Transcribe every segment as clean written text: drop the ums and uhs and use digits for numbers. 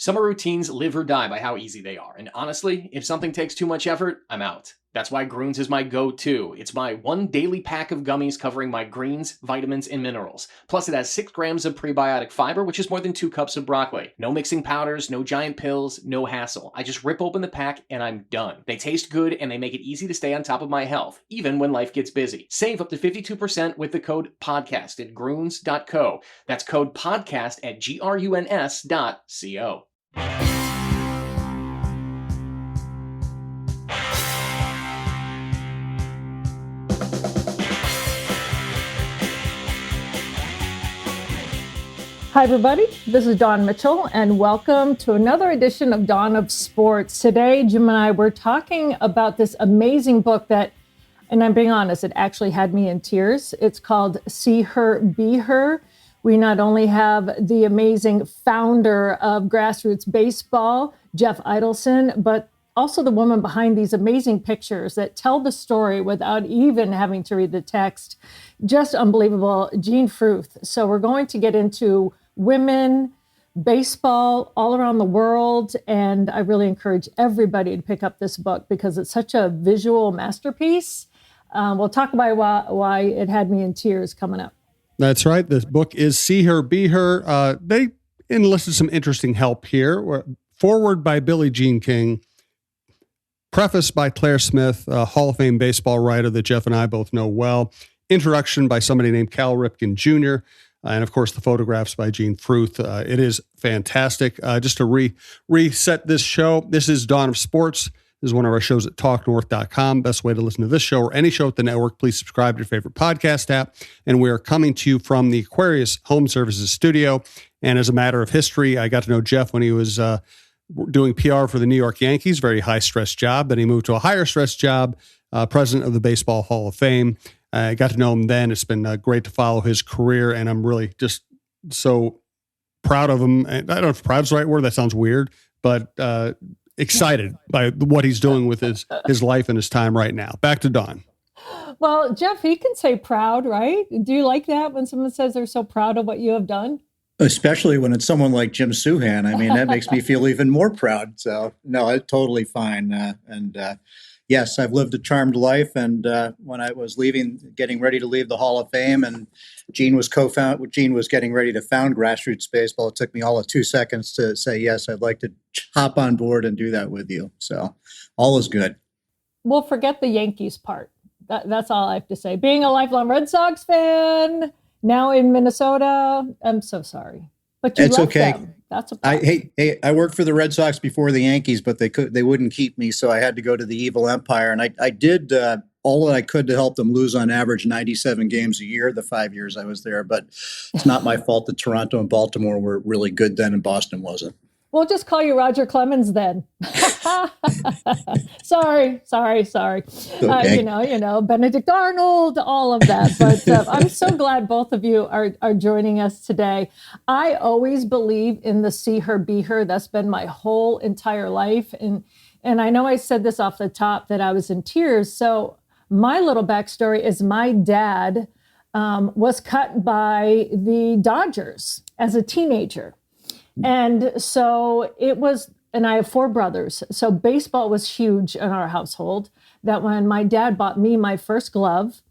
Summer routines live or die by how easy they are. And honestly, if something takes too much effort, I'm out. That's why Groons is my go-to. It's my one daily pack of gummies covering my greens, vitamins, and minerals. Plus, it has 6 grams of prebiotic fiber, which is more than 2 cups of broccoli. No mixing powders, no giant pills, no hassle. I just rip open the pack and I'm done. They taste good and they make it easy to stay on top of my health, even when life gets busy. Save up to 52% with the code PODCAST at Groons.co. That's code PODCAST at GRUNS.co. Hi, everybody. This is Dawn Mitchell, and welcome to another edition of Dawn of Sports. Today, Jim and I were talking about this amazing book that, and I'm being honest, it actually had me in tears. It's called See Her, Be Her. We not only have the amazing founder of Grassroots Baseball, Jeff Idelson, but also the woman behind these amazing pictures that tell the story without even having to read the text. Just unbelievable. Jean Fruth. So we're going to get into women, baseball all around the world. And I really encourage everybody to pick up this book because it's such a visual masterpiece. We'll talk about why it had me in tears coming up. That's right. This book is See Her, Be Her. They enlisted some interesting help here. Forward by Billie Jean King. Preface by Claire Smith, a Hall of Fame baseball writer that Jeff and I both know well. Introduction by somebody named Cal Ripken Jr., and of course the photographs by Jean Fruth. It is fantastic. Just to reset this show, this is Dawn of Sports. This is one of our shows at talknorth.com. Best way to listen to this show or any show at the network. Please subscribe to your favorite podcast app. And we are coming to you from the Aquarius Home Services studio. And as a matter of history, I got to know Jeff when he was doing PR for the New York Yankees, very high-stress job. Then he moved to a higher-stress job, president of the Baseball Hall of Fame. I got to know him then. It's been great to follow his career, and I'm really just so proud of him. And I don't know if proud is the right word. That sounds weird, but excited by what he's doing with his life and his time right now. Back to Dawn. Well, Jeff, you can say proud, right? Do you like that when someone says they're so proud of what you have done? Especially when it's someone like Jim Souhan. I mean, that makes me feel even more proud. So, no, it's totally fine. Yes, I've lived a charmed life. And when I was getting ready to leave the Hall of Fame, and Gene was getting ready to found Grassroots Baseball, it took me all of 2 seconds to say, yes, I'd like to hop on board and do that with you. So all is good. We'll forget the Yankees part. That's all I have to say. Being a lifelong Red Sox fan, now in Minnesota, I'm so sorry. But you left okay. Them. That's a problem. I worked for the Red Sox before the Yankees, but they wouldn't keep me, so I had to go to the evil empire. And I did all that I could to help them lose on average 97 games a year the 5 years I was there. But it's not my fault that Toronto and Baltimore were really good then and Boston wasn't. We'll just call you Roger Clemens then. Sorry. Okay. You know, Benedict Arnold, all of that. But I'm so glad both of you are joining us today. I always believe in the See Her, Be Her. That's been my whole entire life. And I know I said this off the top that I was in tears. So my little backstory is my dad was cut by the Dodgers as a teenager. And so it was, and I have 4 brothers. So baseball was huge in our household, that when my dad bought me my first glove,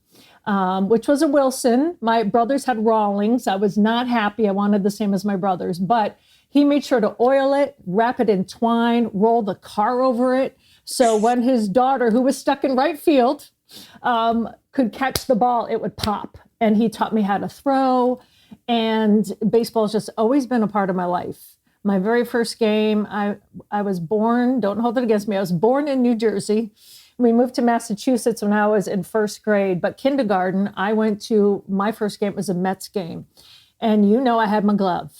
which was a Wilson, my brothers had Rawlings. I was not happy. I wanted the same as my brothers, but he made sure to oil it, wrap it in twine, roll the car over it. So when his daughter, who was stuck in right field, could catch the ball, it would pop. And he taught me how to throw. And baseball has just always been a part of my life. My very first game, I was born, don't hold it against me, I was born in New Jersey. We moved to Massachusetts when I was in first grade, but kindergarten, I went to, my first game was a Mets game. And I had my glove.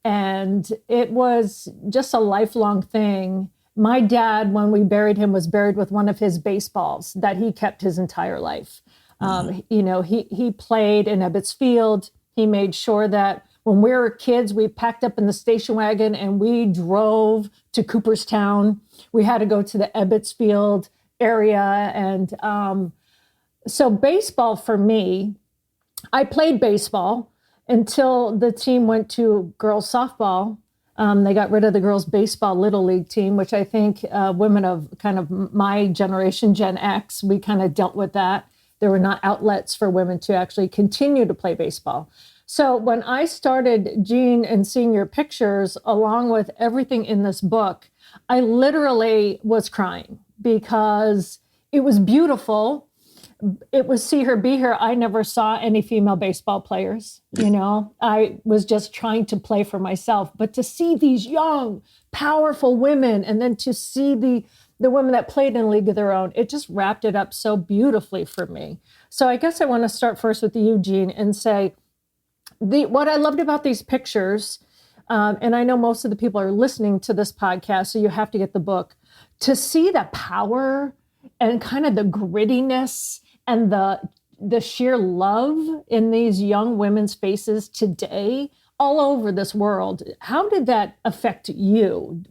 And it was just a lifelong thing. My dad, when we buried him, was buried with one of his baseballs that he kept his entire life. He played in Ebbets Field. He made sure that when we were kids, we packed up in the station wagon and we drove to Cooperstown. We had to go to the Ebbets Field area. And so baseball for me, I played baseball until the team went to girls softball. They got rid of the girls' baseball little league team, which I think women of kind of my generation, Gen X, we kind of dealt with that. There were not outlets for women to actually continue to play baseball. So when I started, Jean, and seeing your pictures along with everything in this book, I literally was crying because it was beautiful. It was see her, be her. I never saw any female baseball players. I was just trying to play for myself. But to see these young, powerful women, and then to see the women that played in a league of their own, it just wrapped it up so beautifully for me. So I guess I want to start first with you, Jean, and say what I loved about these pictures, and I know most of the people are listening to this podcast, so you have to get the book, to see the power and kind of the grittiness and the sheer love in these young women's faces today all over this world. How did that affect you?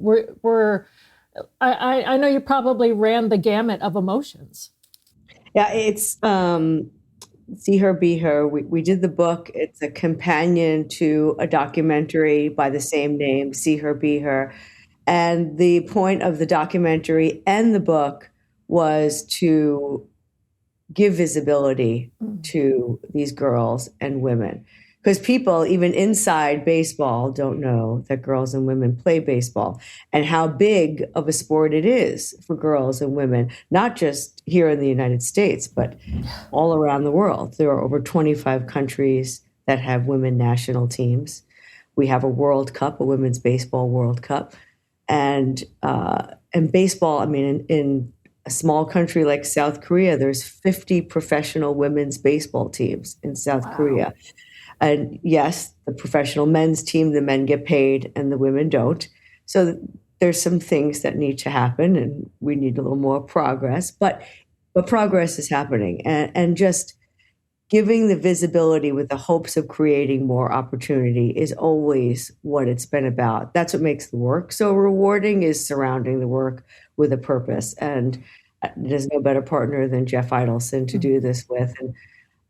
I know you probably ran the gamut of emotions. Yeah, it's See Her, Be Her. We did the book. It's a companion to a documentary by the same name, See Her, Be Her. And the point of the documentary and the book was to give visibility to these girls and women. Because people, even inside baseball, don't know that girls and women play baseball and how big of a sport it is for girls and women, not just here in the United States, but all around the world. There are over 25 countries that have women national teams. We have a World Cup, a women's baseball World Cup. And baseball, I mean, in a small country like South Korea, there's 50 professional women's baseball teams in South Korea. And yes, the professional men's team, the men get paid and the women don't. So there's some things that need to happen and we need a little more progress, but progress is happening, and just giving the visibility with the hopes of creating more opportunity is always what it's been about. That's what makes the work so rewarding, is surrounding the work with a purpose. And there's no better partner than Jeff Idelson to do this with.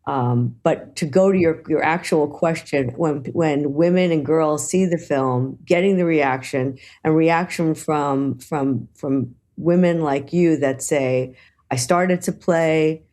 But to go to your actual question, when women and girls see the film, getting the reaction from women like you that say, I started to play,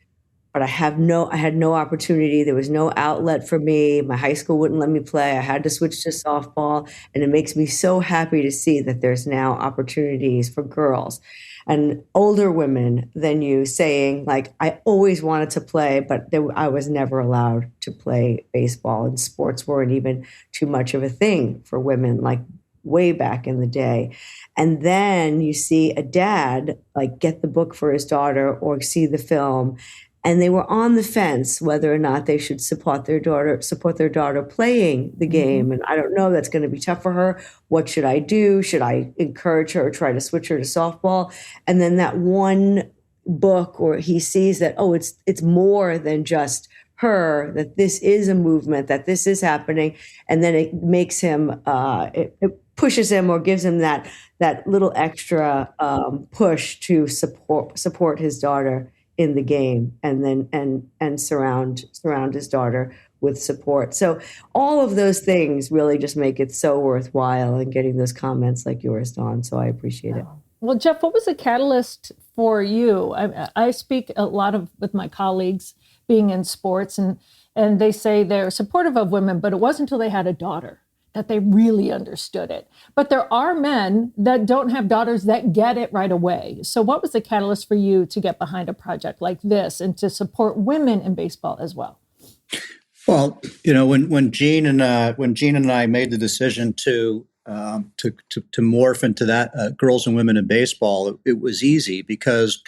but I had no opportunity. There was no outlet for me. My high school wouldn't let me play. I had to switch to softball. And it makes me so happy to see that there's now opportunities for girls and older women than you saying, like, I always wanted to play, but I was never allowed to play baseball, and sports weren't even too much of a thing for women, like way back in the day. And then you see a dad like get the book for his daughter or see the film, and they were on the fence whether or not they should support their daughter playing the game. And I don't know, that's going to be tough for her. What should I do? Should I encourage her or try to switch her to softball? And then that one book, or he sees that, oh, it's more than just her, that this is a movement, that this is happening. And then it makes him, it pushes him or gives him that little extra push to support his daughter in the game, and then and surround his daughter with support. So all of those things really just make it so worthwhile, and getting those comments like yours, Dawn. So I appreciate it. Well, Jeff, what was the catalyst for you? I speak a lot with my colleagues being in sports, and they say they're supportive of women, but it wasn't until they had a daughter that they really understood it. But there are men that don't have daughters that get it right away. So what was the catalyst for you to get behind a project like this and to support women in baseball as well? Well, when Jean and I made the decision to morph into that girls and women in baseball, it was easy because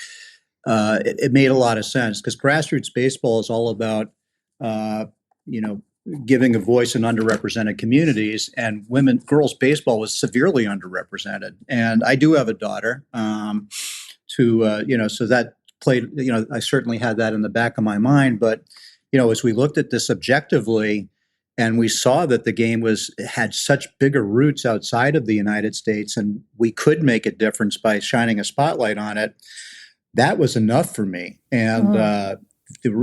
it made a lot of sense, because grassroots baseball is all about giving a voice in underrepresented communities, and girls baseball was severely underrepresented. And I do have a daughter, so that played, I certainly had that in the back of my mind. But, as we looked at this objectively, and we saw that the game had such bigger roots outside of the United States, and we could make a difference by shining a spotlight on it, that was enough for me. And,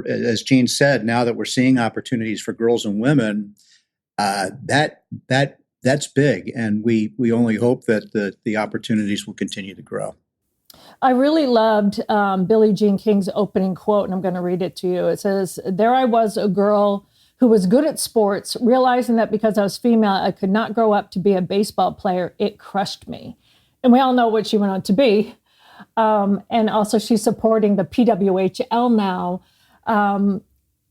as Jean said, now that we're seeing opportunities for girls and women, that that's big. And we only hope that the opportunities will continue to grow. I really loved Billie Jean King's opening quote, and I'm going to read it to you. It says, "There I was, a girl who was good at sports, realizing that because I was female, I could not grow up to be a baseball player. It crushed me." And we all know what she went on to be. And also she's supporting the PWHL now.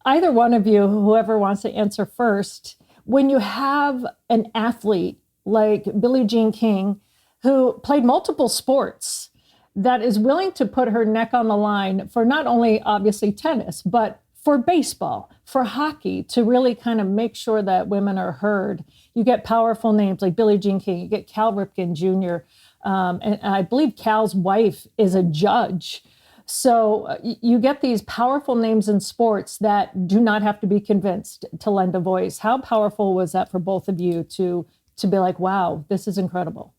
Either one of you, whoever wants to answer first, when you have an athlete like Billie Jean King, who played multiple sports, that is willing to put her neck on the line for not only obviously tennis, but for baseball, for hockey, to really kind of make sure that women are heard. You get powerful names like Billie Jean King, you get Cal Ripken Jr., and I believe Cal's wife is a judge. So you get these powerful names in sports that do not have to be convinced to lend a voice. How powerful was that for both of you to be like, wow, this is incredible?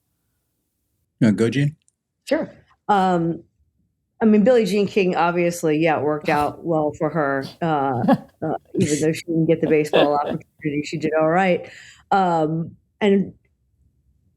Go, Jean? Sure. I mean, Billie Jean King, obviously, it worked out well for her. Even though she didn't get the baseball opportunity, she did all right. And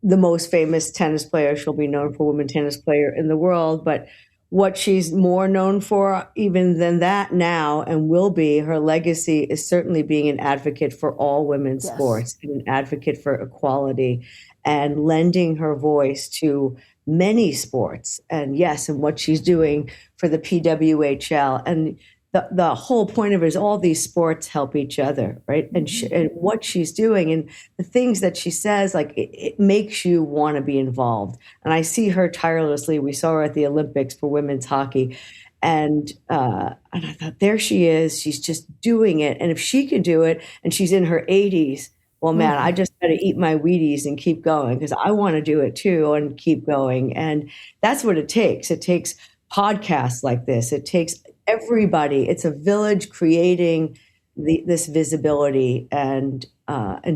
the most famous tennis player, she'll be known for women tennis player in the world. But what she's more known for even than that now, and will be, her legacy is certainly being an advocate for all women's sports, and an advocate for equality, and lending her voice to many sports. And what she's doing for the PWHL. And the whole point of it is all these sports help each other, right? And what she's doing and the things that she says, like it makes you want to be involved. And I see her tirelessly. We saw her at the Olympics for women's hockey. And I thought, there she is. She's just doing it. And if she can do it, and she's in her 80s, well, man, I just got to eat my Wheaties and keep going, because I want to do it too and keep going. And that's what it takes. It takes podcasts like this. It takes everybody. It's a village creating this visibility and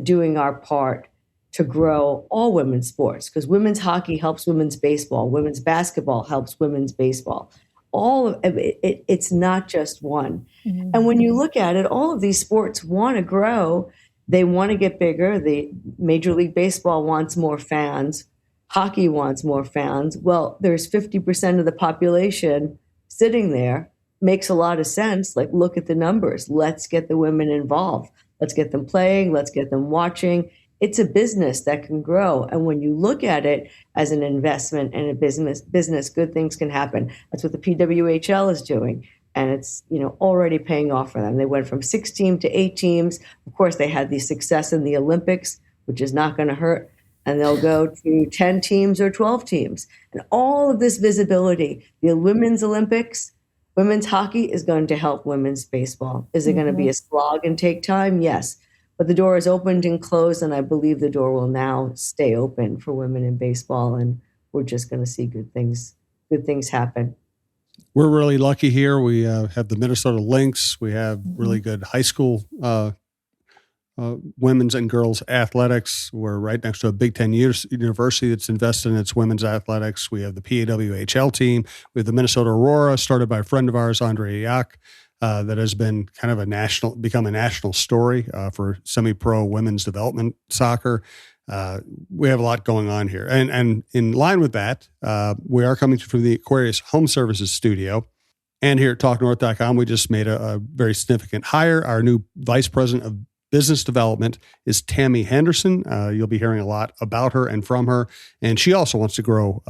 doing our part to grow all women's sports, because women's hockey helps women's baseball. Women's basketball helps women's baseball. All of it, it's not just one. Mm-hmm. And when you look at it, all of these sports want to grow. They want to get bigger. The Major League Baseball wants more fans. Hockey wants more fans. Well, there's 50% of the population sitting there. Makes a lot of sense. Like, look at the numbers. Let's get the women involved. Let's get them playing. Let's get them watching. It's a business that can grow. And when you look at it as an investment and a business, good things can happen. That's what the PWHL is doing. And it's, already paying off for them. They went from 6 teams to 8 teams. Of course, they had the success in the Olympics, which is not going to hurt. And they'll go to 10 teams or 12 teams. And all of this visibility, the Women's Olympics, women's hockey is going to help women's baseball. Is it going to be a slog and take time? Yes. But the door is opened and closed, and I believe the door will now stay open for women in baseball. And we're just going to see good things happen. We're really lucky here. We have the Minnesota Lynx. We have really good high school women's and girls athletics. We're right next to a Big Ten university that's invested in its women's athletics. We have the PAWHL team. We have the Minnesota Aurora, started by a friend of ours, Andre Yak, that has been kind of become a national story for semi-pro women's development soccer. We have a lot going on here. And in line with that, we are coming from the Aquarius Home Services studio. And here at TalkNorth.com, we just made a very significant hire. Our new vice president of business development is Tammy Henderson. You'll be hearing a lot about her and from her. And she also wants to grow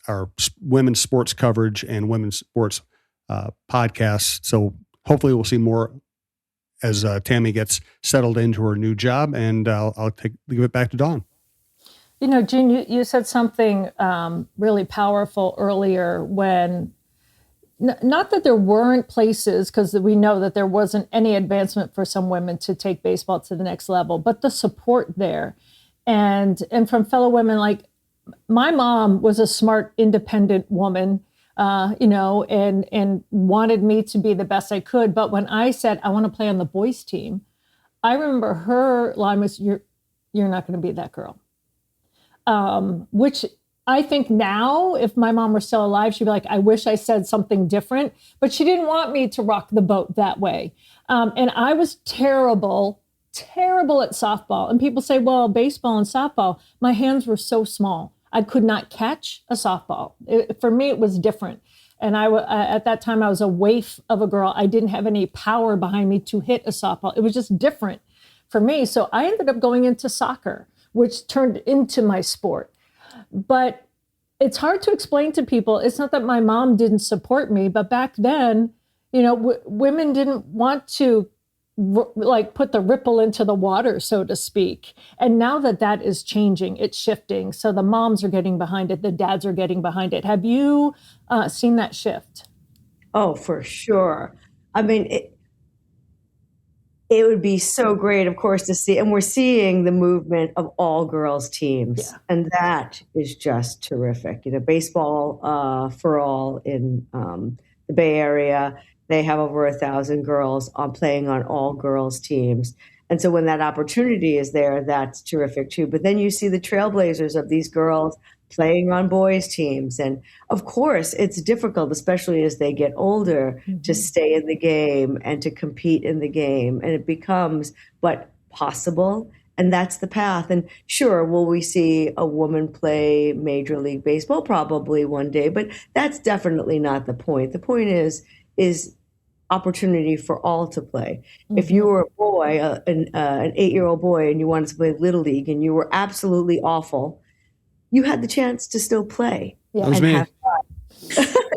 our women's sports coverage and women's sports podcasts. So hopefully we'll see more as Tammy gets settled into her new job. And I'll give it back to Dawn. Jean, you said something really powerful earlier when, not that there weren't places, because we know that there wasn't any advancement for some women to take baseball to the next level, but the support there. And from fellow women, like my mom was a smart, independent woman, and wanted me to be the best I could. But when I said, I want to play on the boys team, I remember her line was, you're not going to be that girl. Which I think now, if my mom were still alive, she'd be like, I wish I said something different, but she didn't want me to rock the boat that way. And I was terrible terrible at softball. And people say, well, baseball and softball, my hands were so small. I could not catch a softball. For me, it was different. And at that time, I was a waif of a girl. I didn't have any power behind me to hit a softball. It was just different for me. So I ended up going into soccer, which turned into my sport. But it's hard to explain to people. It's not that my mom didn't support me, but back then, women didn't want to put the ripple into the water, so to speak. And now that is changing, it's shifting. So the moms are getting behind it. The dads are getting behind it. Have you seen that shift? Oh, for sure. I mean, it would be so great, of course, to see, and we're seeing the movement of all girls teams. Yeah. And that is just terrific. Baseball for All in the Bay Area, they have over 1,000 girls playing on all girls teams. And so when that opportunity is there, that's terrific too. But then you see the trailblazers of these girls playing on boys teams. And of course, it's difficult, especially as they get older, to stay in the game and to compete in the game. And it becomes, but possible. And that's the path. And sure, will we see a woman play Major League Baseball? Probably one day, but that's definitely not the point. The point is opportunity for all to play. Mm-hmm. If you were a boy, an 8-year-old boy, and you wanted to play Little League and you were absolutely awful, you had the chance to still play. Yeah. That was me. Have fun.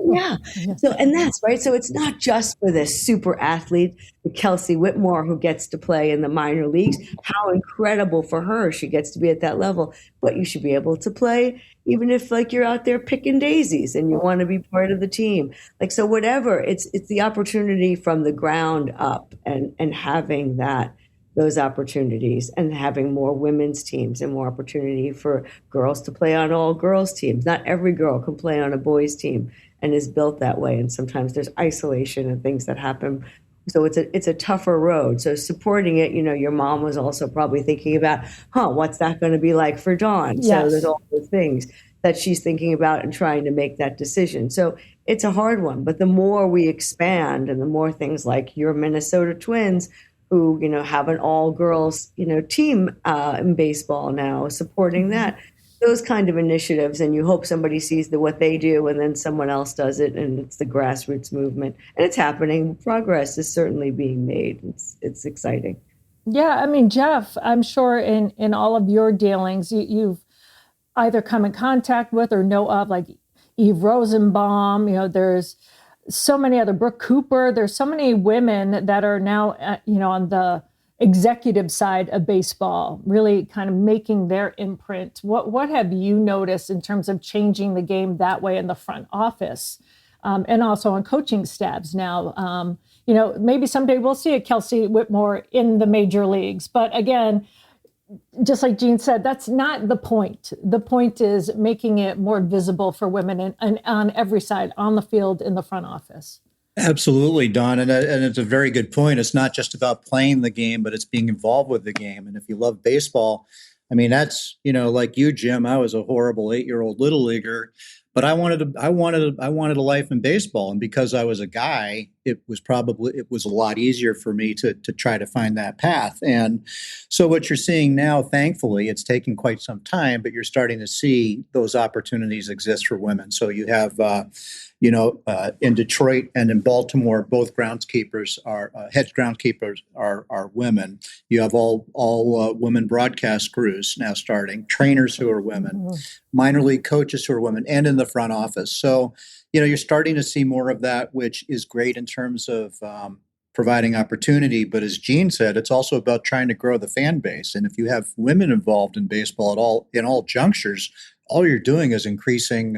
Yeah. So, and that's right. So it's not just for this super athlete, Kelsey Whitmore, who gets to play in the minor leagues. How incredible for her. She gets to be at that level, but you should be able to play even if you're out there picking daisies and you want to be part of the team. So whatever, it's the opportunity from the ground up and having those opportunities and having more women's teams and more opportunity for girls to play on all girls teams. Not every girl can play on a boys team and is built that way. And sometimes there's isolation and things that happen. So it's a tougher road. So supporting it, your mom was also probably thinking about, what's that going to be like for Dawn? Yes. So there's all those things that she's thinking about and trying to make that decision. So it's a hard one. But the more we expand and the more things like your Minnesota Twins, who, have an all-girls, team in baseball now, supporting that, those kind of initiatives, and you hope somebody sees what they do and then someone else does it, and it's the grassroots movement. And it's happening. Progress is certainly being made. It's exciting. Yeah, I mean, Jeff, I'm sure in all of your dealings, you've either come in contact with or know of, like Eve Rosenbaum, there's so many other, Brooke Cooper, there's so many women that are now, on the executive side of baseball, really kind of making their imprint. What have you noticed in terms of changing the game that way in the front office, and also on coaching staffs now? Maybe someday we'll see a Kelsey Whitmore in the major leagues, but again, just like Jean said, that's not the point. The point is making it more visible for women and on every side, on the field, in the front office. Absolutely, Dawn. And it's a very good point. It's not just about playing the game, but it's being involved with the game. And if you love baseball, I mean, that's, like you, Jim, I was a horrible 8-year-old little leaguer, but I wanted a life in baseball. And because I was a guy, it was a lot easier for me to try to find that path. And so what you're seeing now, thankfully, it's taken quite some time, but you're starting to see those opportunities exist for women. So you have, in Detroit and in Baltimore, both groundskeepers head groundskeepers are women. You have all women broadcast crews now starting, trainers who are women, minor league coaches who are women, and in the front office. So, you're starting to see more of that, which is great in terms of providing opportunity. But as Jean said, it's also about trying to grow the fan base. And if you have women involved in baseball in all junctures, all you're doing is increasing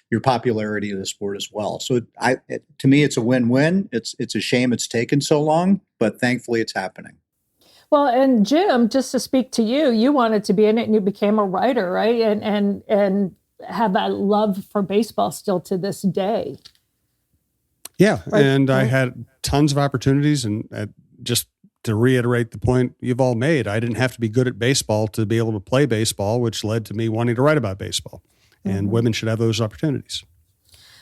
your popularity of the sport as well. So to me, it's a win-win. It's a shame it's taken so long, but thankfully it's happening. Well, and Jim, just to speak to you, you wanted to be in it and you became a writer, right? And have that love for baseball still to this day. Yeah. Right. And I had tons of opportunities, and just to reiterate the point you've all made, I didn't have to be good at baseball to be able to play baseball, which led to me wanting to write about baseball. And women should have those opportunities.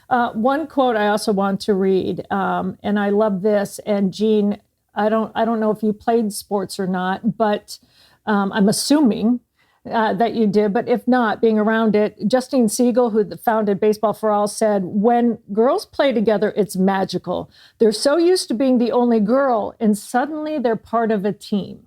One quote I also want to read, and I love this, and Jean, I don't know if you played sports or not, but I'm assuming that you did. But if not, being around it, Justine Siegel, who founded Baseball for All, said, when girls play together, it's magical. They're so used to being the only girl, and suddenly they're part of a team.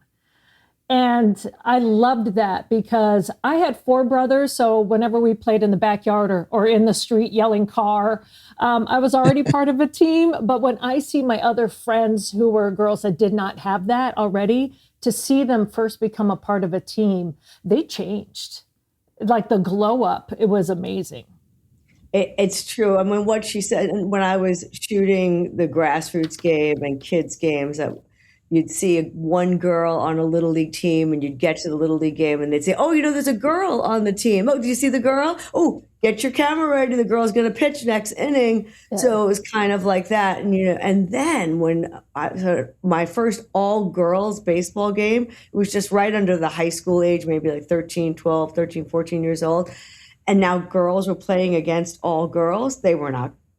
And I loved that because I had 4 brothers. So whenever we played in the backyard or in the street yelling car, I was already part of a team. But when I see my other friends who were girls that did not have that already, to see them first become a part of a team, they changed. Like the glow up, it was amazing. It's true. I mean, what she said, and when I was shooting the grassroots game and kids games, you'd see one girl on a little league team, and you'd get to the little league game, and they'd say, "Oh, there's a girl on the team. Oh, do you see the girl? Oh, get your camera ready. The girl's going to pitch next inning." Yeah. So it was kind of like that, and then when my first all girls baseball game, it was just right under the high school age, maybe like 13, 14 years old. And now girls were playing against all girls. It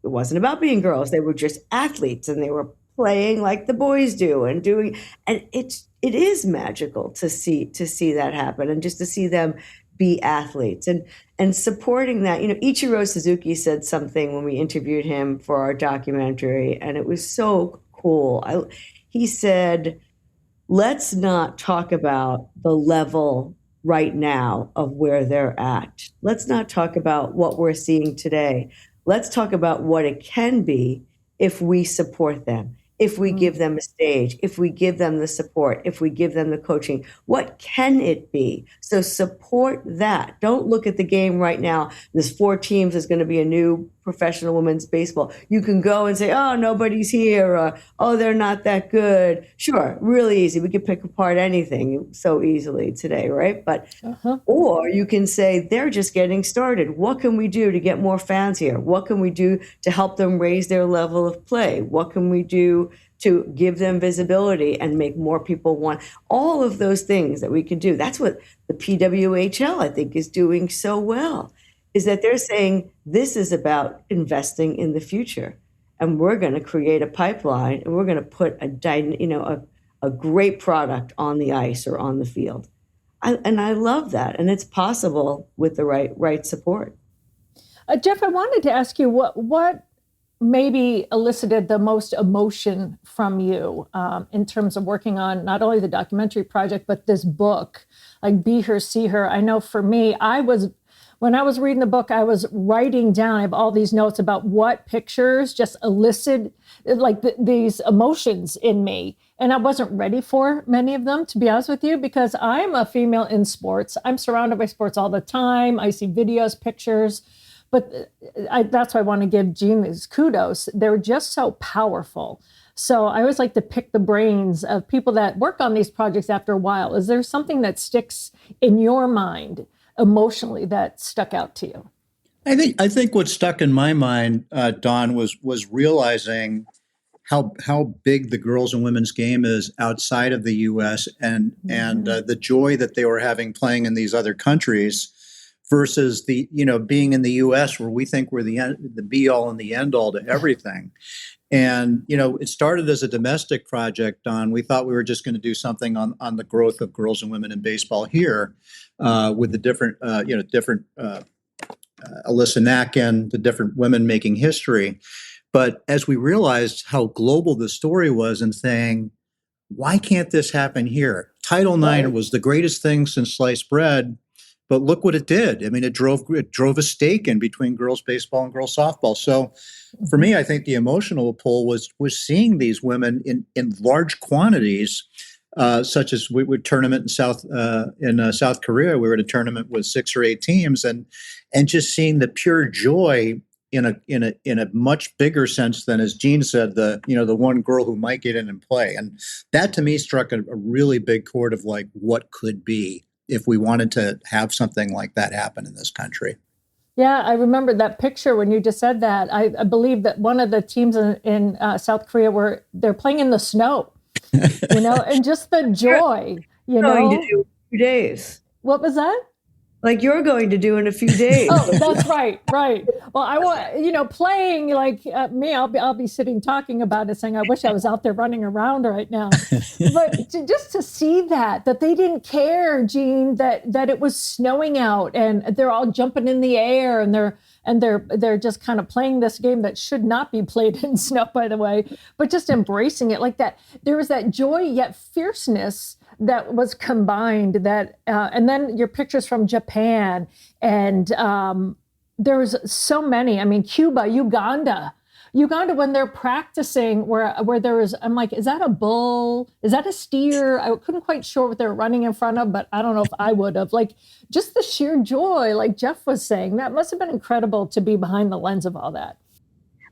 wasn't about being girls. They were just athletes, and they were playing like the boys do and it is magical to see that happen, and just to see them be athletes and supporting that. Ichiro Suzuki said something when we interviewed him for our documentary, and it was so cool. He said, let's not talk about the level right now of where they're at. Let's not talk about what we're seeing today. Let's talk about what it can be if we support them, if we give them a stage, if we give them the support, if we give them the coaching. What can it be? So support that. Don't look at the game right now. There's 4 teams. There's going to be a new professional women's baseball. You can go and say, oh, nobody's here, or, oh, they're not that good. Sure, really easy. We can pick apart anything so easily today, right? But or you can say, they're just getting started. What can we do to get more fans here? What can we do to help them raise their level of play? What can we do to give them visibility and make more people want? All of those things that we can do. That's what the PWHL, I think, is doing so well, is that they're saying this is about investing in the future, and we're going to create a pipeline, and we're going to put a great product on the ice or on the field. I love that, and it's possible with the right support. Jeff, I wanted to ask you what maybe elicited the most emotion from you in terms of working on not only the documentary project, but this book, like Be Her, See Her. I know for me, when I was reading the book, I was writing down, I have all these notes about what pictures just elicit these emotions in me. And I wasn't ready for many of them, to be honest with you, because I'm a female in sports. I'm surrounded by sports all the time. I see videos, pictures. But that's why I want to give Jean these kudos. They're just so powerful. So I always like to pick the brains of people that work on these projects after a while. Is there something that sticks in your mind emotionally that stuck out to you? I think what stuck in my mind, Dawn, was realizing how big the girls and women's game is outside of the U.S. and the joy that they were having playing in these other countries versus the being in the U.S. where we think we're the be all and the end all to everything. And it started as a domestic project, Don. We thought we were just going to do something on the growth of girls and women in baseball here, with the different Alyssa Nacken, the different women making history. But as we realized how global the story was, and saying, why can't this happen here? Title IX was the greatest thing since sliced bread. But look what it did. I mean, it drove a stake in between girls baseball and girls softball. So for me, I think the emotional pull was seeing these women in large quantities, such as we would tournament in South Korea. We were at a tournament with 6 or 8 teams, and just seeing the pure joy in a much bigger sense than, as Jean said, the one girl who might get in and play. And that to me struck a really big chord of like what could be if we wanted to have something like that happen in this country. Yeah, I remember that picture when you just said that. I believe that one of the teams in South Korea they're playing in the snow, and just the joy, Going to do 2 days. What was that? like you're going to do in a few days. Oh, that's right. Well, I want, playing like me, I'll be sitting talking about it saying, I wish I was out there running around right now. But just to see that they didn't care, Gene, that it was snowing out and they're all jumping in the air and they're just kind of playing this game that should not be played in snow, by the way, but just embracing it like that. There was that joy yet fierceness that was combined, and then your pictures from Japan, and there was so many. I mean, Cuba, Uganda, when they're practicing, where there was, I'm like, is that a bull? Is that a steer? I couldn't quite sure what they're running in front of, but I don't know if I would have. Like, just the sheer joy, like Jeff was saying, that must have been incredible to be behind the lens of all that.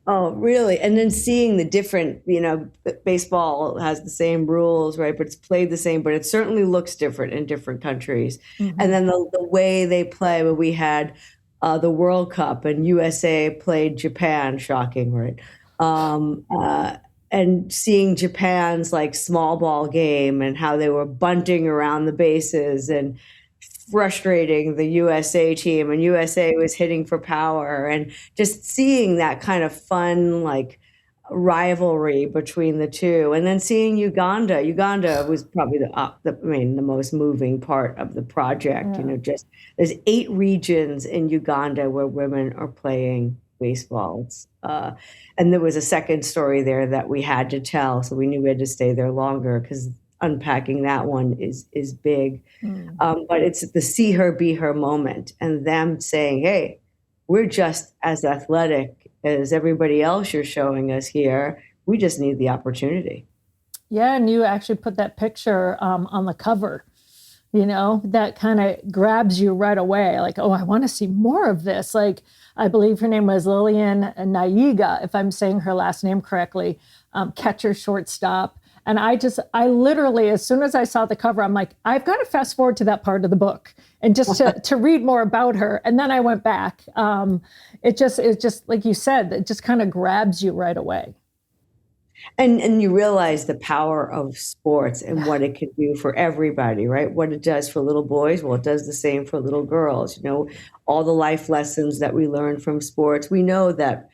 Oh, really? And then seeing the different, baseball has the same rules, right? But it's played the same, but it certainly looks different in different countries. Mm-hmm. And then the way they play, when we had the World Cup and USA played Japan, shocking, right? And seeing Japan's like small ball game and how they were bunting around the bases and frustrating the USA team, and USA was hitting for power, and just seeing that kind of fun, like rivalry between the two. And then seeing Uganda was probably the most moving part of the project. Yeah. Just there's 8 regions in Uganda where women are playing baseball. And there was a second story there that we had to tell, so we knew we had to stay there longer because unpacking that one is big. But it's the see her, be her moment, and them saying, hey, we're just as athletic as everybody else you're showing us here. We just need the opportunity. Yeah, and you actually put that picture on the cover, that kind of grabs you right away. Like, oh, I want to see more of this. Like, I believe her name was Lillian Naiga, if I'm saying her last name correctly, catcher, shortstop. And I literally, as soon as I saw the cover, I'm like, I've got to fast forward to that part of the book and just to read more about her. And then I went back. It just, like you said, it just kind of grabs you right away. And you realize the power of sports and what it can do for everybody, right? What it does for little boys, well, it does the same for little girls. All the life lessons that we learn from sports. We know that,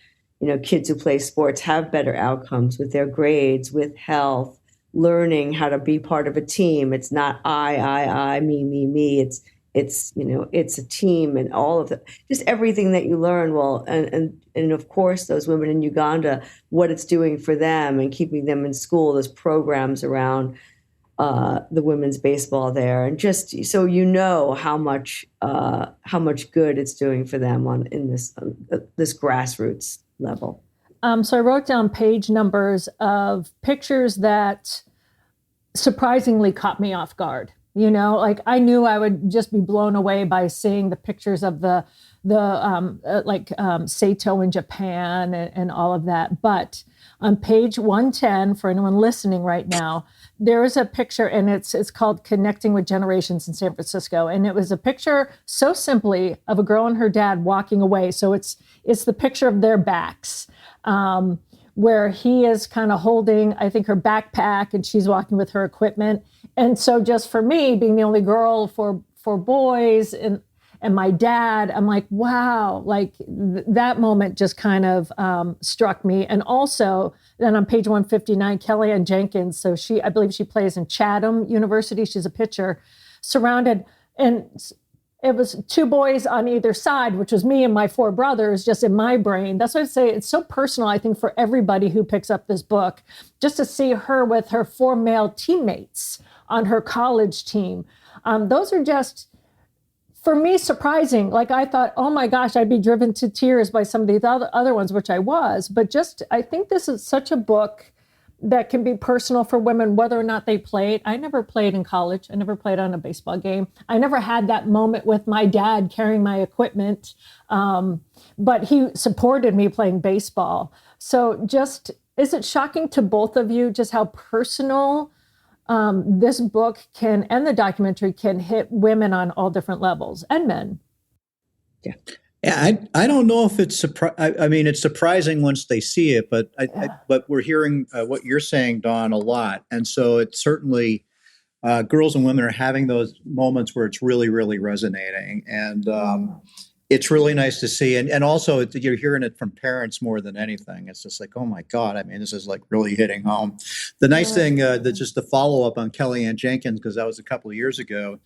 kids who play sports have better outcomes with their grades, with health, learning how to be part of a team. It's not I, me. It's a team, and all of just everything that you learn. Well, and of course, those women in Uganda, what it's doing for them and keeping them in school. There's programs around the women's baseball there, and just so how much good it's doing for them in this grassroots level. So I wrote down page numbers of pictures that surprisingly caught me off guard. Like I knew I would just be blown away by seeing the pictures of the Saito in Japan and all of that. But on page 110, for anyone listening right now, there is a picture, and it's called Connecting with Generations in San Francisco. And it was a picture so simply of a girl and her dad walking away. So it's the picture of their backs, where he is kind of holding, I think, her backpack, and she's walking with her equipment. And so just for me, being the only girl for boys and my dad, I'm like, wow, like that moment just kind of struck me. And also then on page 159, Kellyanne Jenkins, so I believe she plays in Chatham University. She's a pitcher, surrounded, and it was 2 boys on either side, which was me and my 4 brothers, just in my brain. That's why I say it's so personal, I think, for everybody who picks up this book, just to see her with her 4 male teammates on her college team. Those are just, for me, surprising. Like I thought, oh my gosh, I'd be driven to tears by some of these other ones, which I was. But just, I think this is such a book that can be personal for women, whether or not they played. I never played in college. I never played on a baseball game. I never had that moment with my dad carrying my equipment, but he supported me playing baseball. So just, is it shocking to both of you just how personal this book can, and the documentary can, hit women on all different levels, and men? Yeah, I don't know if it's I mean, it's surprising once they see it, but but we're hearing what you're saying, Dawn, a lot, and so it certainly girls and women are having those moments where it's really, really resonating. And it's really nice to see. And also you're hearing it from parents more than anything. It's just like, oh my God, I mean, this is like really hitting home. The nice thing, that just to follow up on Kellyanne Jenkins, because that was a couple of years ago,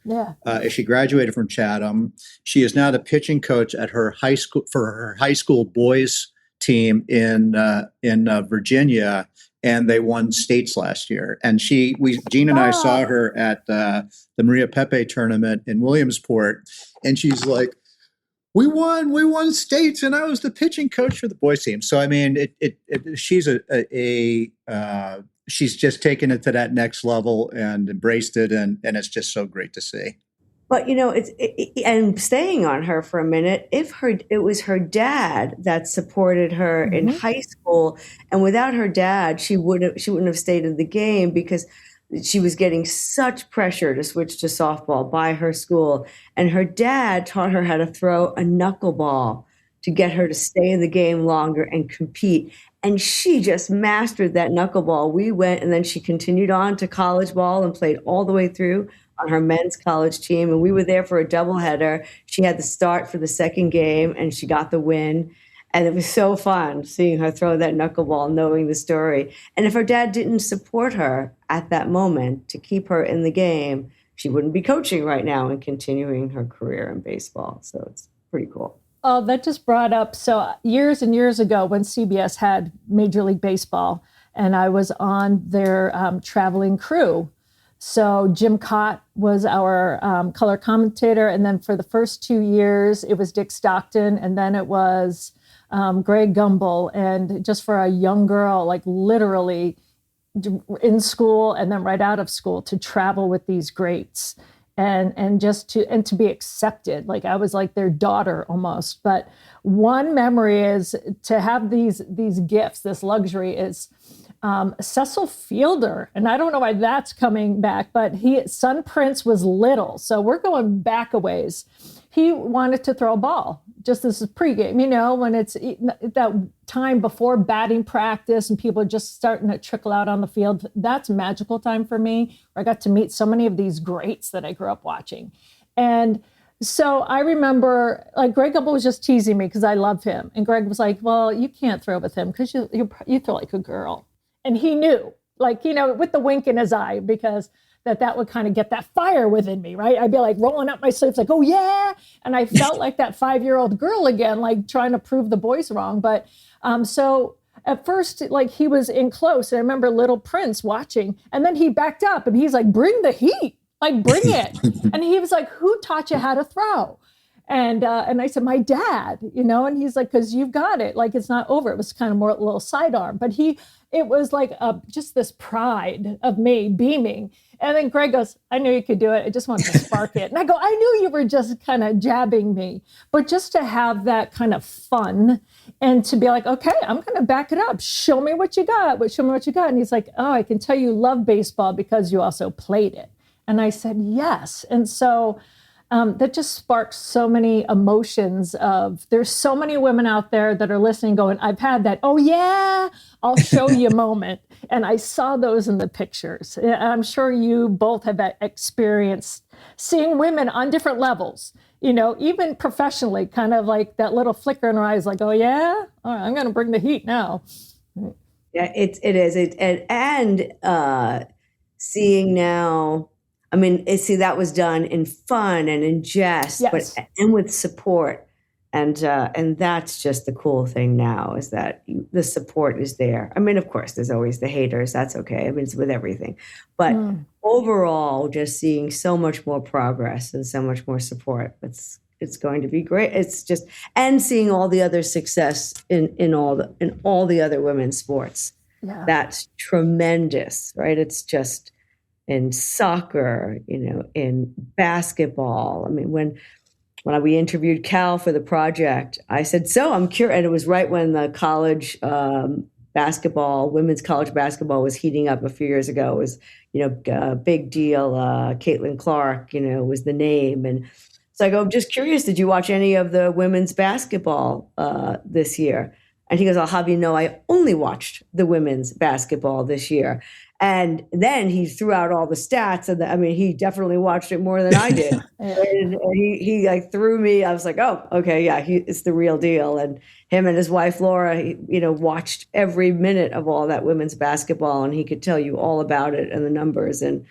she graduated from Chatham. She is now the pitching coach at her high school for her high school boys team in Virginia. And they won states last year. And Gene and I saw her at the Maria Pepe tournament in Williamsport. And she's like, we won states, and I was the pitching coach for the boys team. So I mean, she's she's just taken it to that next level and embraced it, and it's just so great to see. But and staying on her for a minute, it was her dad that supported her in high school, and without her dad, she wouldn't have stayed in the game because she was getting such pressure to switch to softball by her school. And her dad taught her how to throw a knuckleball to get her to stay in the game longer and compete. And she just mastered that knuckleball. We went, and then she continued on to college ball and played all the way through on her men's college team. And we were there for a doubleheader. She had the start for the second game, and she got the win. And it was so fun seeing her throw that knuckleball, knowing the story. And if her dad didn't support her at that moment to keep her in the game, she wouldn't be coaching right now and continuing her career in baseball. So it's pretty cool. Oh, that just brought up, so years and years ago when CBS had Major League Baseball, and I was on their traveling crew. So Jim Cott was our color commentator. And then for the first 2 years, it was Dick Stockton. And then it was Greg Gumbel. And just for a young girl, like literally in school and then right out of school, to travel with these greats and to be accepted. Like I was like their daughter almost. But one memory is to have these gifts, this luxury is Cecil Fielder, and I don't know why that's coming back, but son Prince was little, so we're going back a ways. He wanted to throw a ball just as a pregame, when it's that time before batting practice and people are just starting to trickle out on the field. That's a magical time for me, where I got to meet so many of these greats that I grew up watching. And so I remember, like, Greg Gumbel was just teasing me because I love him, and Greg was like, "Well, you can't throw with him because you throw like a girl." And he knew, like, with the wink in his eye, because that would kind of get that fire within me, right? I'd be like rolling up my sleeves like, oh yeah. And I felt like that 5-year-old girl again, like trying to prove the boys wrong. But so at first, like, he was in close. And I remember little Prince watching, and then he backed up and he's like, bring the heat, like bring it. And he was like, who taught you how to throw? And I said, my dad, and he's like, because you've got it. Like, it's not over. It was kind of more a little sidearm, but it was like just this pride of me beaming. And then Greg goes, I knew you could do it. I just wanted to spark it. And I go, I knew you were just kind of jabbing me. But just to have that kind of fun and to be like, okay, I'm going to back it up. Show me what you got. Show me what you got. And he's like, oh, I can tell you love baseball because you also played it. And I said, yes. And so that just sparks so many emotions there's so many women out there that are listening going, I've had that, oh yeah, I'll show you moment. And I saw those in the pictures. And I'm sure you both have experienced seeing women on different levels, even professionally, kind of like that little flicker in her eyes, like, oh yeah, all right, I'm going to bring the heat now. Yeah, it is. And seeing now, I mean, that was done in fun and in jest, yes, and with support. And that's just the cool thing now, is that the support is there. I mean, of course, there's always the haters. That's okay. I mean, it's with everything. But overall, just seeing so much more progress and so much more support, it's going to be great. It's just, and seeing all the other success in all the other women's sports. Yeah. That's tremendous, right? It's just in soccer, in basketball. I mean, when we interviewed Cal for the project, I said, so I'm curious. And it was right when the college basketball, women's college basketball was heating up a few years ago. It was, a big deal. Caitlin Clark, was the name. And so I go, I'm just curious, did you watch any of the women's basketball this year? And he goes, I'll have you know, I only watched the women's basketball this year. And then he threw out all the stats, and I mean, he definitely watched it more than I did. And he like threw me. I was like, oh, okay, yeah, it's the real deal. And him and his wife Laura, watched every minute of all that women's basketball, and he could tell you all about it and the numbers. And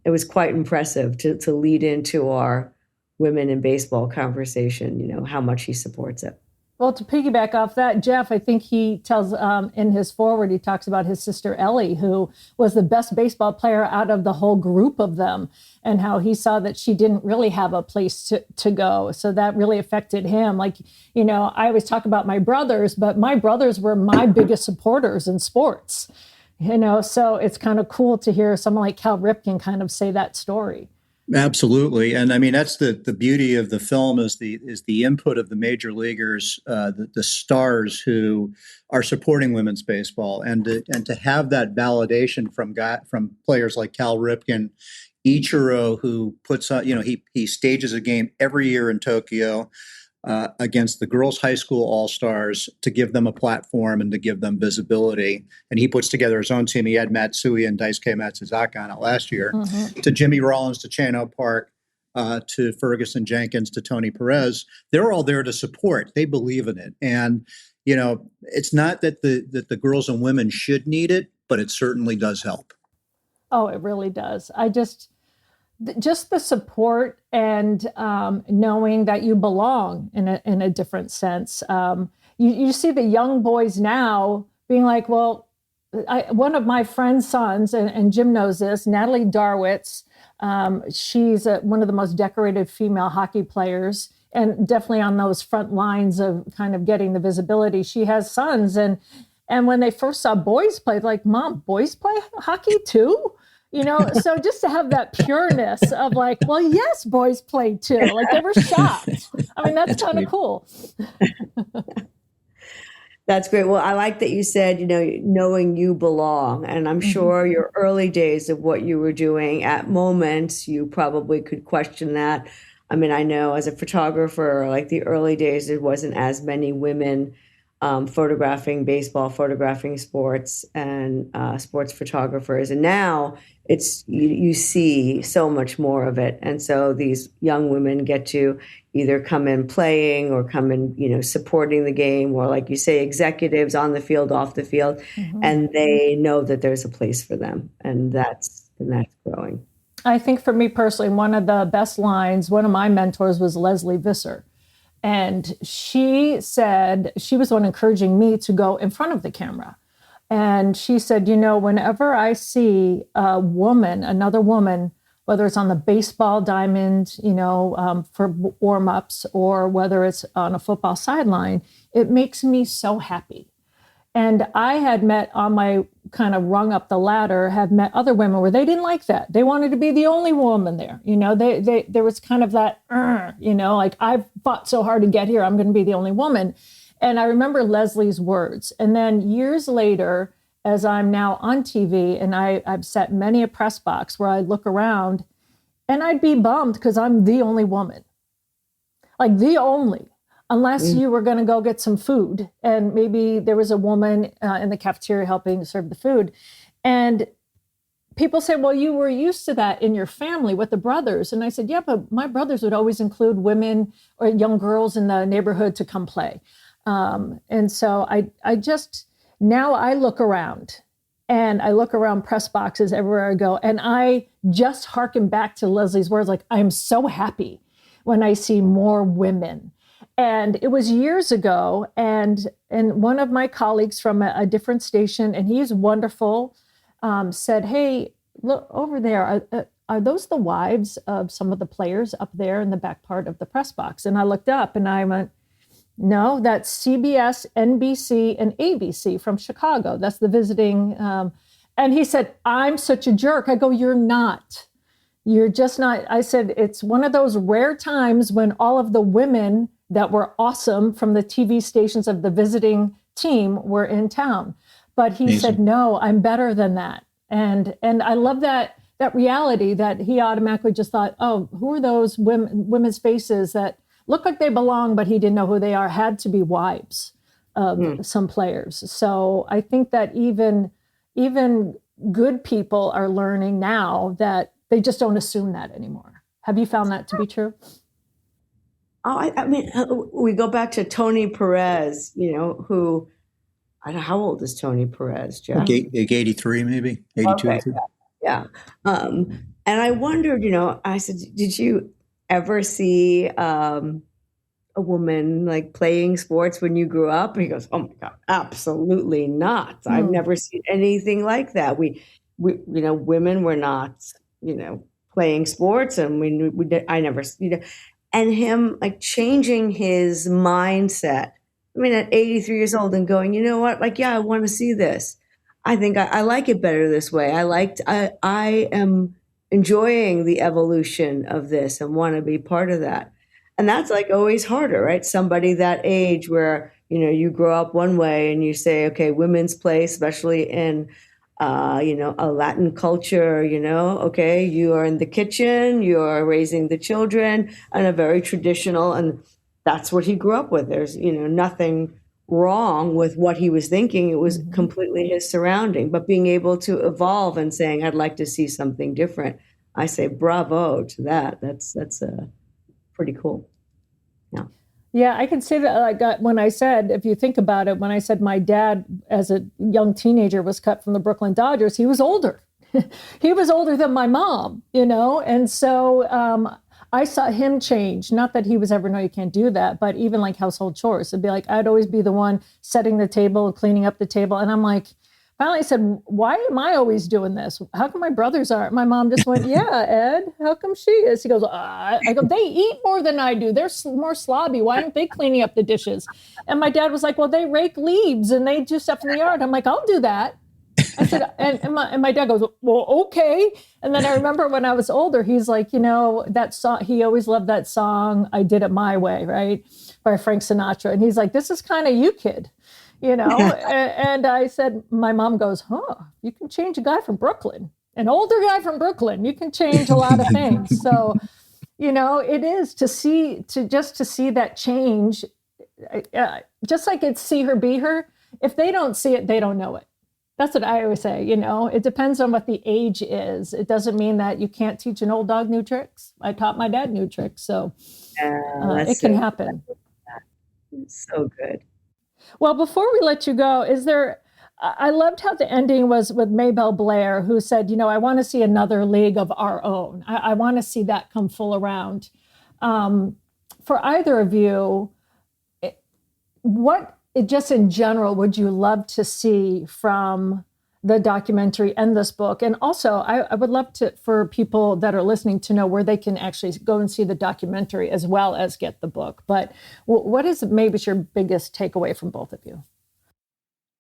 it was quite impressive to lead into our women in baseball conversation. How much he supports it. Well, to piggyback off that, Jeff, I think he tells in his forward, he talks about his sister Ellie, who was the best baseball player out of the whole group of them, and how he saw that she didn't really have a place to go. So that really affected him. Like, I always talk about my brothers, but my brothers were my biggest supporters in sports, so it's kind of cool to hear someone like Cal Ripken kind of say that story. Absolutely. And I mean, that's the beauty of the film is the input of the major leaguers, the stars who are supporting women's baseball, and to have that validation from players like Cal Ripken, Ichiro, who puts on, he stages a game every year in Tokyo against the girls' high school all-stars to give them a platform and to give them visibility. And he puts together his own team. He had Matsui and Daisuke Matsuzaka on it last year. Mm-hmm. To Jimmy Rollins, to Chano Park, to Ferguson Jenkins, to Tony Perez. They're all there to support. They believe in it. And, it's not that the girls and women should need it, but it certainly does help. Oh, it really does. Just the support and knowing that you belong in a different sense. You see the young boys now being like, well, one of my friend's sons, and Jim knows this, Natalie Darwitz, she's one of the most decorated female hockey players, and definitely on those front lines of kind of getting the visibility. She has sons, and when they first saw boys play, like, Mom, boys play hockey too? So just to have that pureness of like, well, yes, boys play too. Like, they were shocked. I mean, that's kind of cool. That's great. Well, I like that you said, knowing you belong. And I'm sure your early days of what you were doing, at moments, you probably could question that. I mean, I know as a photographer, like the early days, there wasn't as many women photographing baseball, photographing sports, and sports photographers. And now you see so much more of it. And so these young women get to either come in playing or come in, supporting the game, or like you say, executives on the field, off the field, and they know that there's a place for them. And that's growing. I think for me personally, one of the best lines, one of my mentors was Leslie Visser. And she said, she was the one encouraging me to go in front of the camera. And she said, whenever I see another woman, whether it's on the baseball diamond, for warm-ups, or whether it's on a football sideline, it makes me so happy. And I had met on my kind of rung up the ladder, had met other women where they didn't like that. They wanted to be the only woman there. There was kind of that, like, I've fought so hard to get here, I'm going to be the only woman. And I remember Leslie's words. And then years later, as I'm now on TV, and I've sat many a press box where I look around and I'd be bummed because I'm the only woman, like the only. Unless you were going to go get some food, and maybe there was a woman in the cafeteria helping serve the food. And people say, well, you were used to that in your family with the brothers. And I said, yeah, but my brothers would always include women or young girls in the neighborhood to come play. And so I just, now I look around, and I look around press boxes everywhere I go. And I just hearken back to Leslie's words, like, I'm so happy when I see more women. And it was years ago, and one of my colleagues from a different station, and he's wonderful, said, hey, look over there. Are those the wives of some of the players up there in the back part of the press box? And I looked up and I went, no, that's CBS, NBC, and ABC from Chicago. That's the visiting. And he said, I'm such a jerk. I go, you're not. You're just not. I said, it's one of those rare times when all of the women that were awesome from the TV stations of the visiting team were in town. But he said, no, I'm better than that. And I love that reality that he automatically just thought, oh, who are those women's faces that look like they belong, but he didn't know who they are, had to be wives of some players. So I think that even good people are learning now that they just don't assume that anymore. Have you found that to be true? Oh, I mean, we go back to Tony Perez, who, I don't know, how old is Tony Perez, Jeff? Like 83, maybe 82. Okay. Yeah. And I wondered, I said, did you ever see a woman like playing sports when you grew up? And he goes, oh my God, absolutely not. I've never seen anything like that. We women were not, playing sports, and I never, and him like changing his mindset. I mean, at 83 years old and going, you know what? Like, yeah, I want to see this. I think I like it better this way. I am enjoying the evolution of this and want to be part of that. And that's like always harder, right? Somebody that age where, you grow up one way and you say, okay, women's play, especially in, a Latin culture, okay, you are in the kitchen, you are raising the children, and a very traditional, and that's what he grew up with. There's, nothing wrong with what he was thinking. It was completely his surrounding, but being able to evolve and saying, I'd like to see something different. I say, bravo to that. That's pretty cool. Yeah. Yeah, I can say that. Like when I said, if you think about it, when I said my dad, as a young teenager, was cut from the Brooklyn Dodgers, he was older. He was older than my mom, and so I saw him change. Not that he was ever, no, you can't do that, but even like household chores, it'd be like I'd always be the one setting the table, cleaning up the table, and I'm like, finally I said, why am I always doing this? How come my brothers aren't? My mom just went, yeah, Ed, how come she is? He goes, I go, they eat more than I do. They're more slobby. Why aren't they cleaning up the dishes? And my dad was like, well, they rake leaves and they do stuff in the yard. I'm like, I'll do that. I said, and my dad goes, well, okay. And then I remember when I was older, he's like, that song, he always loved that song, I Did It My Way, right? By Frank Sinatra. And he's like, this is kind of you, kid. And I said, my mom goes, you can change a guy from Brooklyn, an older guy from Brooklyn. You can change a lot of things. So, it is to see that change, just like it's see her, be her. If they don't see it, they don't know it. That's what I always say. It depends on what the age is. It doesn't mean that you can't teach an old dog new tricks. I taught my dad new tricks. So it can happen. So good. Well, before we let you go, I loved how the ending was with Maybelle Blair, who said, I want to see another league of our own. I want to see that come full around. For either of you, just in general, would you love to see from the documentary and this book? And also, I would love for people that are listening to know where they can actually go and see the documentary as well as get the book. But what is maybe your biggest takeaway from both of you?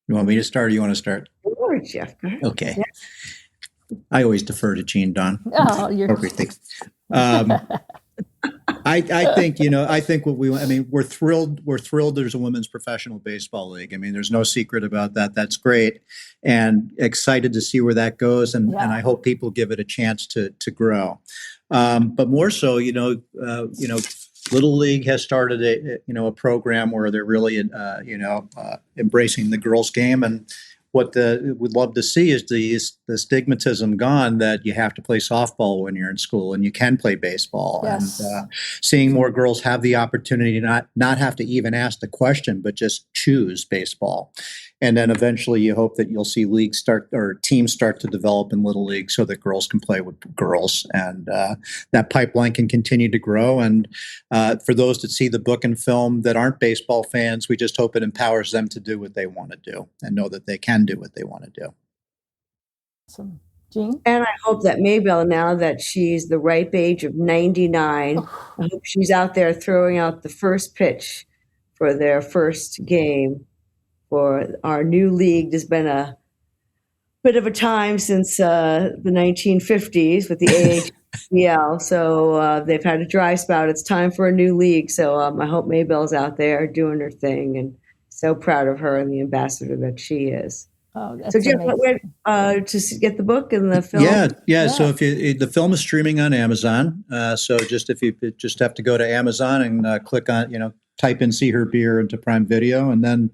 You want me to start or you want to start? Sure, Jeff. Okay. Yeah. I always defer to Jean Don. Oh, you're I think we're thrilled there's a women's professional baseball league. I mean, there's no secret about that. That's great, and excited to see where that goes. And I hope people give it a chance to grow. But more so, Little League has started a program where they're really, embracing the girls' game. And what we'd love to see is the stigmatism gone that you have to play softball when you're in school and you can play baseball. Yes. And seeing more girls have the opportunity to not have to even ask the question, but just choose baseball. And then eventually you hope that you'll see teams start to develop in Little League so that girls can play with girls, and that pipeline can continue to grow. And for those that see the book and film that aren't baseball fans, we just hope it empowers them to do what they want to do and know that they can do what they want to do. Awesome. Jean? And I hope that Maybelle, now that she's the ripe age of 99, I hope she's out there throwing out the first pitch for their first game for our new league. There's been a bit of a time since the 1950s with the AHL, so they've had a dry spout. It's time for a new league. So I hope Maybelle's out there doing her thing, and so proud of her and the ambassador that she is. Oh, that's So Jeff, amazing. to get the book and the film. Yeah. So if the film is streaming on Amazon, so if you just have to go to Amazon and click on, type in "See Her Be Her" into Prime Video, and then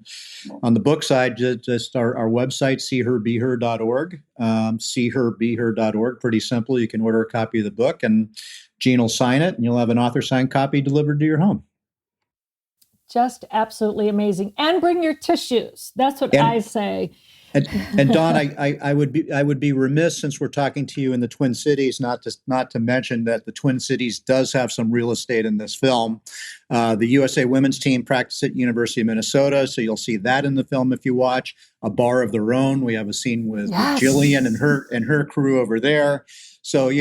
on the book side, just our website, seeherbeher.org, seeherbeher.org. Pretty simple. You can order a copy of the book, and Gene will sign it, and you'll have an author signed copy delivered to your home. Just absolutely amazing. And bring your tissues. That's what I say. And Dawn, I would be remiss, since we're talking to you in the Twin Cities, not to mention that the Twin Cities does have some real estate in this film. The USA women's team practice at University of Minnesota, so you'll see that in the film if you watch. A bar of their own. We have a scene with Jillian and her crew over there. So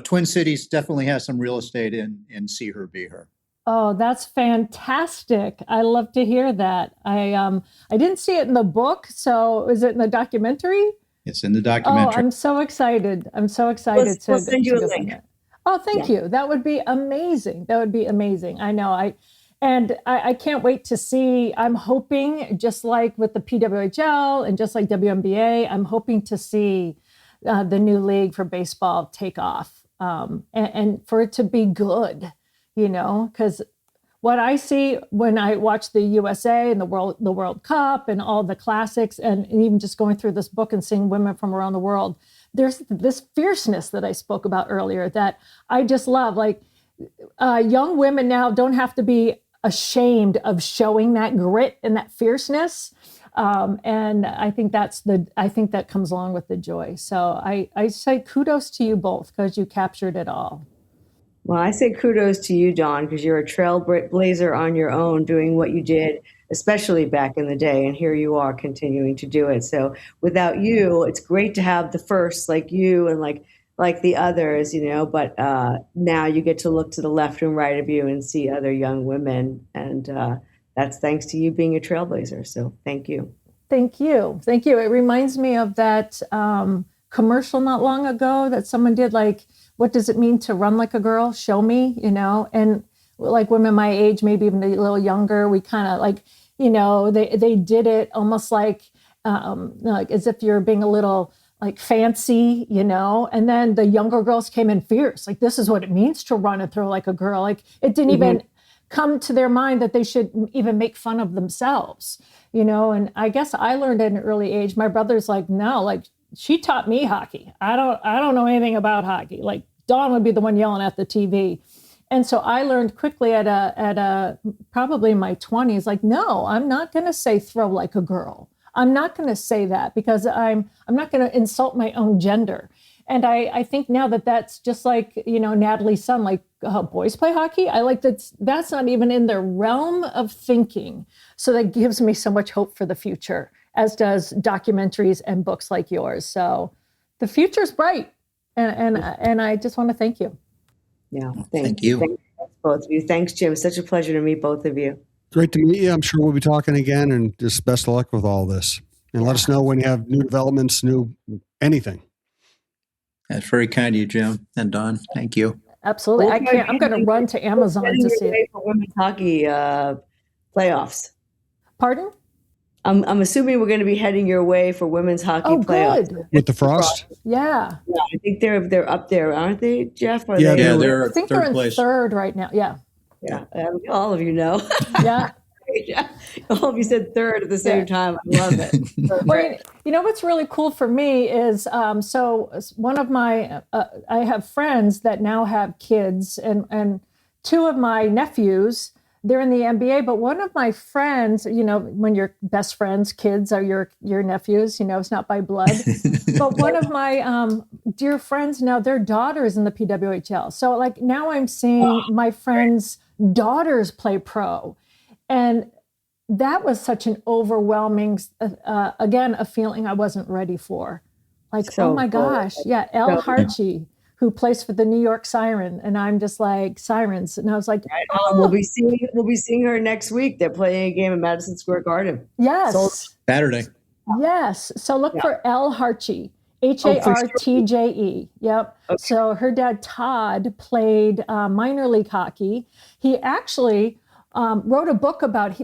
Twin Cities definitely has some real estate in See Her Be Her. Oh, that's fantastic. I love to hear that. I didn't see it in the book, so is it in the documentary? It's in the documentary. Oh, I'm so excited. I'm so excited we'll send you a link. Oh, thank you. That would be amazing. That would be amazing. I know. I can't wait to see. I'm hoping, just like with the PWHL and just like WNBA, I'm hoping to see the new league for baseball take off, and for it to be good. Because what I see when I watch the USA and the World Cup and all the classics, and even just going through this book and seeing women from around the world, there's this fierceness that I spoke about earlier that I just love. Like young women now don't have to be ashamed of showing that grit and that fierceness. And I think that comes along with the joy. So I say kudos to you both, because you captured it all. Well, I say kudos to you, Dawn, because you're a trailblazer on your own, doing what you did, especially back in the day. And here you are continuing to do it. So without you, it's great to have the first like you and like the others, but now you get to look to the left and right of you and see other young women. And that's thanks to you being a trailblazer. So thank you. Thank you. Thank you. It reminds me of that commercial not long ago that someone did, like, what does it mean to run like a girl? Show me, and like women my age, maybe even a little younger, we kind of like, they did it almost like as if you're being a little like fancy, and then the younger girls came in fierce. Like, this is what it means to run and throw like a girl. Like, it didn't even come to their mind that they should even make fun of themselves, and I guess I learned at an early age. My brother's like, no, like, she taught me hockey. I don't know anything about hockey. Like, Dawn would be the one yelling at the TV. And so I learned quickly at a probably in my 20s, like, no, I'm not going to say throw like a girl. I'm not going to say that, because I'm not going to insult my own gender. And I think now that's just like, Natalie's son, like, boys play hockey. I like that's not even in their realm of thinking. So that gives me so much hope for the future, as does documentaries and books like yours. So the future's bright. And I just want to thank you. Yeah, thank you. Thanks, both of you. Thanks, Jim. Such a pleasure to meet both of you. Great to meet you. I'm sure we'll be talking again, and just best of luck with all this. And let us know when you have new developments, anything. That's very kind of you, Jim and Dawn. Thank you. Absolutely. I'm going to run to Amazon to see it. For women's hockey playoffs. Pardon? I'm assuming we're going to be heading your way for women's hockey playoffs. Good. With the Frost? Yeah. I think they're up there, aren't they, Jeff? I think third they're in place. third right now. Yeah. Yeah. All of you know. Yeah. All of you said third at the same time. I love it. Well, what's really cool for me is, so one of my, I have friends that now have kids, and two of my nephews, they're in the NBA, but one of my friends, when your best friends' kids are your nephews, it's not by blood. But one of my dear friends now, their daughter is in the PWHL. So like now I'm seeing my friends' daughters play pro. And that was such an overwhelming, again, a feeling I wasn't ready for. Like, oh my gosh. Yeah, Elle Harchie, who plays for the New York Siren, and I'm just like, Sirens, and I was like, we'll be seeing her next week. They're playing a game in Madison Square Garden. Yes, Saturday. Yes, so look for Elle Harchie, Hartje. Yep. Okay. So her dad Todd played minor league hockey. He actually wrote a book about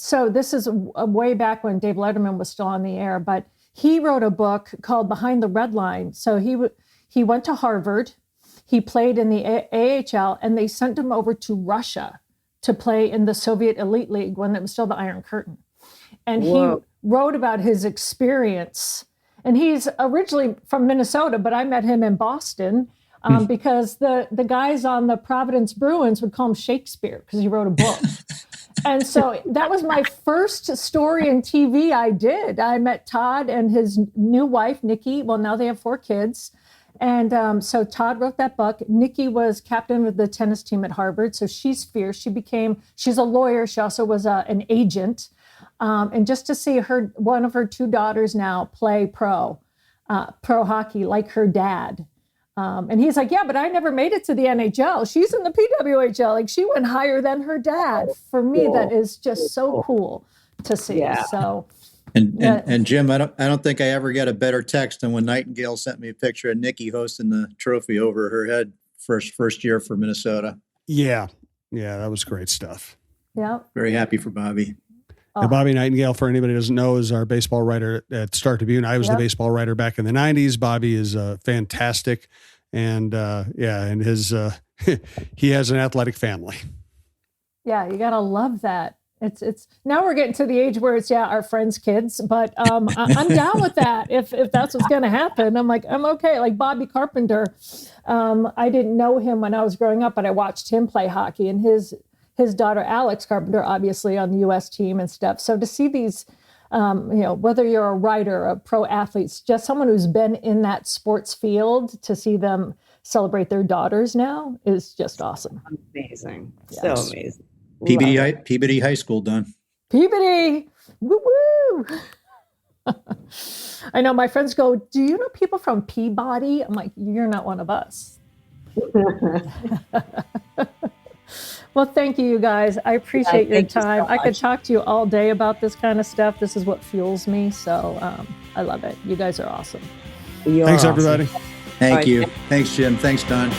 so this is way back when Dave Letterman was still on the air, but he wrote a book called Behind the Red Line. So he went to Harvard, he played in the AHL, and they sent him over to Russia to play in the Soviet Elite League when it was still the Iron Curtain. And he wrote about his experience. And he's originally from Minnesota, but I met him in Boston because the guys on the Providence Bruins would call him Shakespeare because he wrote a book. And so that was my first story in TV I did. I met Todd and his new wife, Nikki. Well, now they have 4 kids. And so Todd wrote that book. Nikki was captain of the tennis team at Harvard. So she's fierce. She's a lawyer. She also was an agent. And just to see one of her 2 daughters now play pro hockey like her dad. And he's like, yeah, but I never made it to the NHL. She's in the PWHL. Like, she went higher than her dad. For me, that is just so cool to see. Yeah. So, and Jim, I don't think I ever got a better text than when Nightingale sent me a picture of Nikki hosting the trophy over her head first year for Minnesota. Yeah, that was great stuff. Yeah, very happy for Bobby. And Bobby Nightingale, for anybody who doesn't know, is our baseball writer at Star Tribune. I was the baseball writer back in the 90s. Bobby is fantastic. And and his he has an athletic family. Yeah, you got to love that. It's now we're getting to the age where it's our friends' kids, but I'm down with that. If that's what's going to happen, I'm okay. Like Bobby Carpenter, I didn't know him when I was growing up, but I watched him play hockey, and his daughter Alex Carpenter, obviously on the U.S. team and stuff. So to see these, whether you're a writer, a pro athlete, just someone who's been in that sports field, to see them celebrate their daughters now is just awesome. Amazing. Yes. So amazing. Peabody High School done. Peabody. Woo woo. I know my friends go, do you know people from Peabody? I'm like, you're not one of us. Well, thank you guys. I appreciate your time. I could talk to you all day about this kind of stuff. This is what fuels me. So I love it. You guys are awesome. Thanks, everybody. Thank you. Thanks, Jim. Thanks, Don.